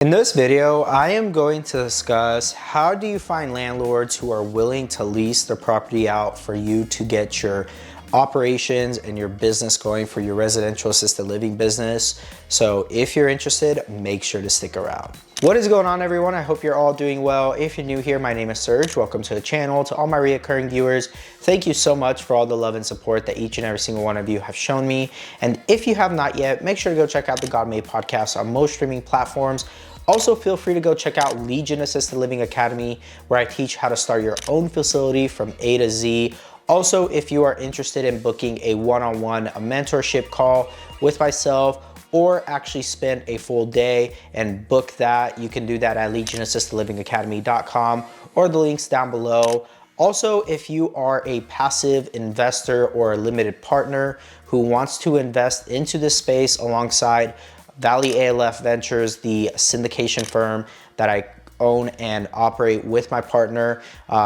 In this video, I am going to discuss how do you find landlords who are willing to lease their property out for you to get your operations and your business going for your residential assisted living business. So if you're interested, make sure to stick around. What is going on, everyone? I hope you're all doing well. If you're new here, my name is Serge. Welcome to the channel. To all my reoccurring viewers, thank you so much for all the love and support that each and every single one of you have shown me. And if you have not yet, make sure to go check out the God Made podcast on most streaming platforms. Also, feel free to go check out Legion Assisted Living Academy, where I teach how to start your own facility from A to Z. Also, if you are interested in booking a one-on-one mentorship call with myself, or actually spend a full day and book that, you can do that at legionassistedlivingacademy.com or the links down below. Also, if you are a passive investor or a limited partner who wants to invest into this space alongside Valley ALF Ventures, the syndication firm that I own and operate with my partner,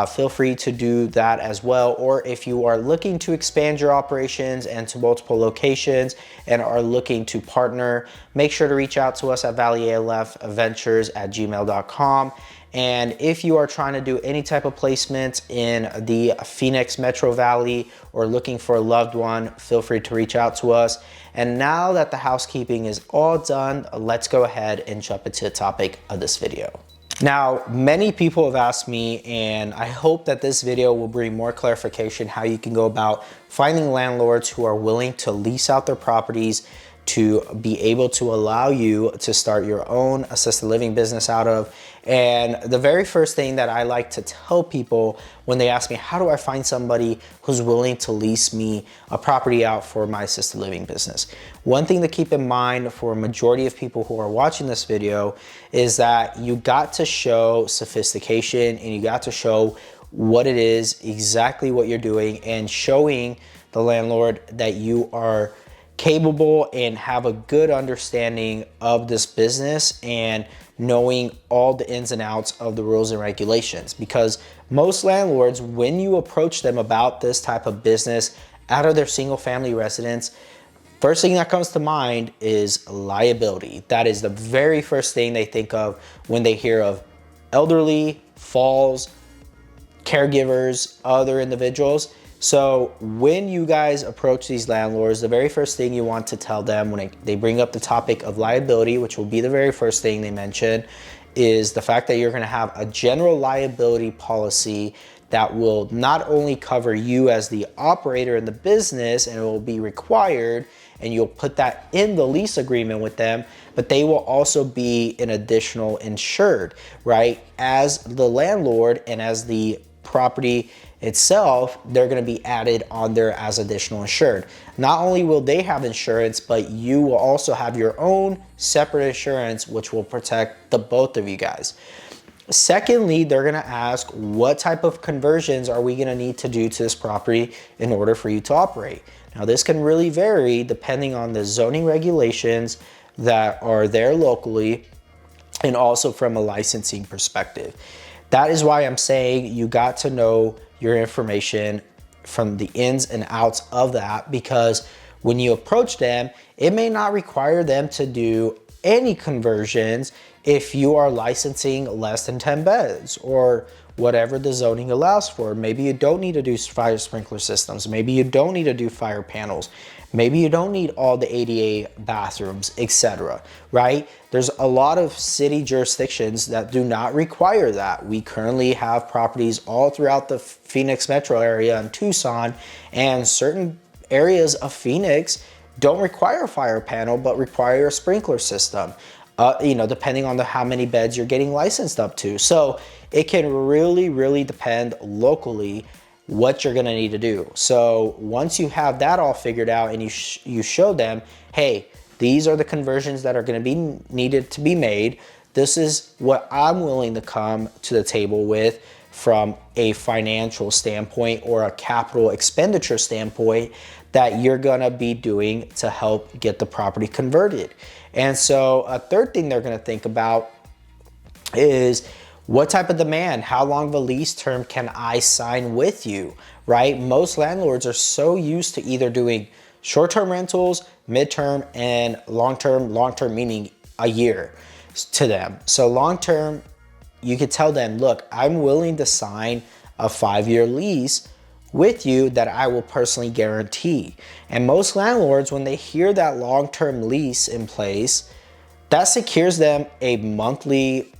feel free to do that as well. Or if you are looking to expand your operations and to multiple locations and are looking to partner, make sure to reach out to us at valleyalfventures@gmail.com. And if you are trying to do any type of placement in the Phoenix Metro Valley or looking for a loved one, feel free to reach out to us. And now that the housekeeping is all done, let's go ahead and jump into the topic of this video. Now, many people have asked me, and I hope that this video will bring more clarification how you can go about finding landlords who are willing to lease out their properties to be able to allow you to start your own assisted living business out of. And the very first thing that I like to tell people when they ask me, how do I find somebody who's willing to lease me a property out for my assisted living business? One thing to keep in mind for a majority of people who are watching this video is that you got to show sophistication and you got to show what it is, exactly what you're doing, and showing the landlord that you are capable and have a good understanding of this business and knowing all the ins and outs of the rules and regulations. Because most landlords, when you approach them about this type of business out of their single family residence, first thing that comes to mind is liability. That is the very first thing they think of when they hear of elderly, falls, caregivers, other individuals. So when you guys approach these landlords, the very first thing you want to tell them when they bring up the topic of liability, which will be the very first thing they mention, is the fact that you're going to have a general liability policy that will not only cover you as the operator in the business, and it will be required, and you'll put that in the lease agreement with them, but they will also be an additional insured, right? As the landlord and as the property itself, they're going to be added on there as additional insured. Not only will they have insurance, but you will also have your own separate insurance, which will protect the both of you guys. Secondly, they're going to ask, what type of conversions are we going to need to do to this property in order for you to operate? Now, this can really vary depending on the zoning regulations that are there locally and also from a licensing perspective. That is why I'm saying you got to know your information from the ins and outs of that, because when you approach them, it may not require them to do any conversions if you are licensing less than 10 beds or whatever the zoning allows for. Maybe you don't need to do fire sprinkler systems. Maybe you don't need to do fire panels. Maybe you don't need all the ADA bathrooms, etc., right? There's a lot of city jurisdictions that do not require that. We currently have properties all throughout the Phoenix metro area and Tucson, and certain areas of Phoenix don't require a fire panel, but require a sprinkler system, depending on how many beds you're getting licensed up to. So it can really depend locally what you're going to need to do. So once you have that all figured out and you show them, hey, these are the conversions that are going to be needed to be made. This is what I'm willing to come to the table with from a financial standpoint or a capital expenditure standpoint that you're going to be doing to help get the property converted. And so a third thing they're going to think about is, what type of demand? How long of a lease term can I sign with you, right? Most landlords are so used to either doing short-term rentals, mid-term, and long-term meaning a year. to them. So long term, you could tell them, look, I'm willing to sign a 5-year lease with you that I will personally guarantee. And most landlords, when they hear that long-term lease in place, that secures them a monthly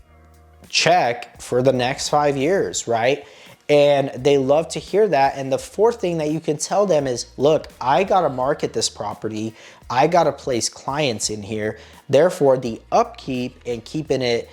check for the next 5 years, right? And they love to hear that. And the fourth thing that you can tell them is, look, I got to market this property. I got to place clients in here. Therefore, the upkeep and keeping it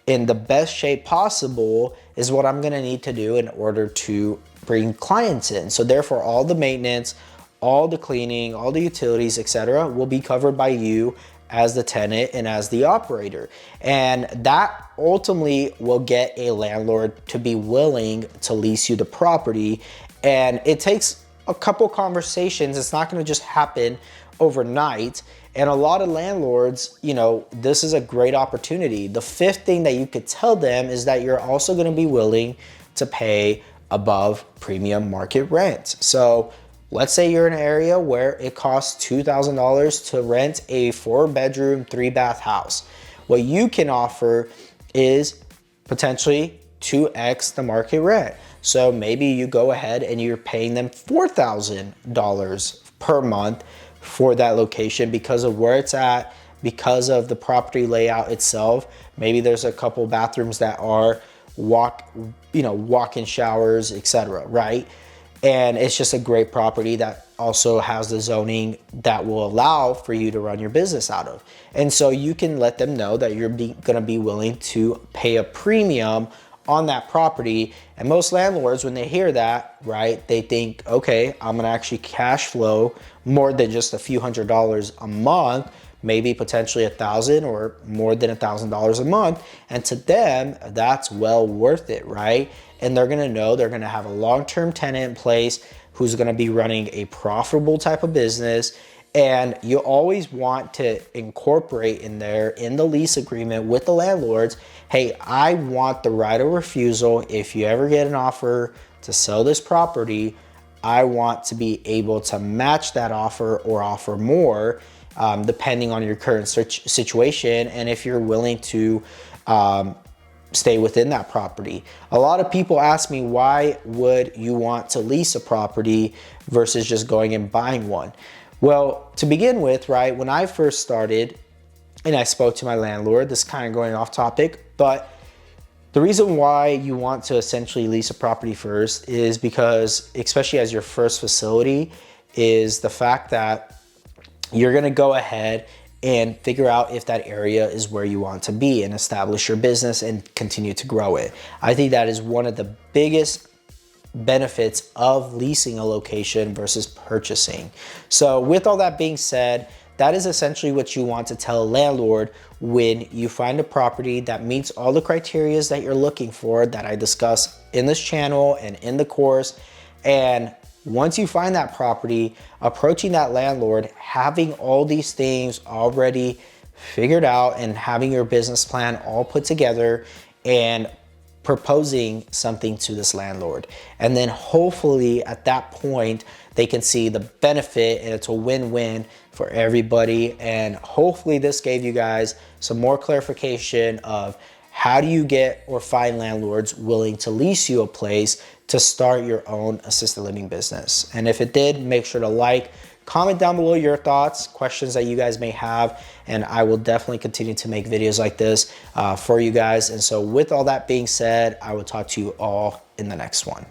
in the best shape possible is what I'm going to need to do in order to bring clients in. So therefore, all the maintenance, all the cleaning, all the utilities, etc., will be covered by you as the tenant and as the operator. And that ultimately will get a landlord to be willing to lease you the property. And it takes a couple conversations. It's not going to just happen overnight. And a lot of landlords, you know, this is a great opportunity. The fifth thing that you could tell them is that you're also going to be willing to pay above premium market rent. So let's say you're in an area where it costs $2,000 to rent a 4-bedroom, 3-bath house. What you can offer is potentially 2x the market rent. So maybe you go ahead and you're paying them $4,000 per month for that location because of where it's at, because of the property layout itself. Maybe there's a couple bathrooms that are walk-in showers, etc., right? And it's just a great property that also has the zoning that will allow for you to run your business out of. And so you can let them know that you're going to be willing to pay a premium on that property. And most landlords, when they hear that, right, they think, okay, I'm going to actually cash flow more than just a few $100s a month, maybe potentially $1,000 or more than $1,000 a month. And to them, that's well worth it, right? And they're gonna know they're gonna have a long-term tenant in place who's gonna be running a profitable type of business. And you always want to incorporate in there, in the lease agreement with the landlords, hey, I want the right of refusal. If you ever get an offer to sell this property, I want to be able to match that offer or offer more, depending on your current situation and if you're willing to stay within that property. A lot of people ask me, why would you want to lease a property versus just going and buying one? Well, to begin with, right, when I first started and I spoke to my landlord, this is kind of going off topic, but the reason why you want to essentially lease a property first is because, especially as your first facility, is the fact that you're going to go ahead and figure out if that area is where you want to be and establish your business and continue to grow it. I think that is one of the biggest benefits of leasing a location versus purchasing. So with all that being said, that is essentially what you want to tell a landlord when you find a property that meets all the criteria that you're looking for that I discuss in this channel and in the course. And once you find that property, approaching that landlord, having all these things already figured out and having your business plan all put together and proposing something to this landlord. And then hopefully at that point, they can see the benefit and it's a win-win for everybody. And hopefully this gave you guys some more clarification of how do you get or find landlords willing to lease you a place to start your own assisted living business. And if it did, make sure to like, comment down below your thoughts, questions that you guys may have, and I will definitely continue to make videos like this for you guys. And so with all that being said, I will talk to you all in the next one.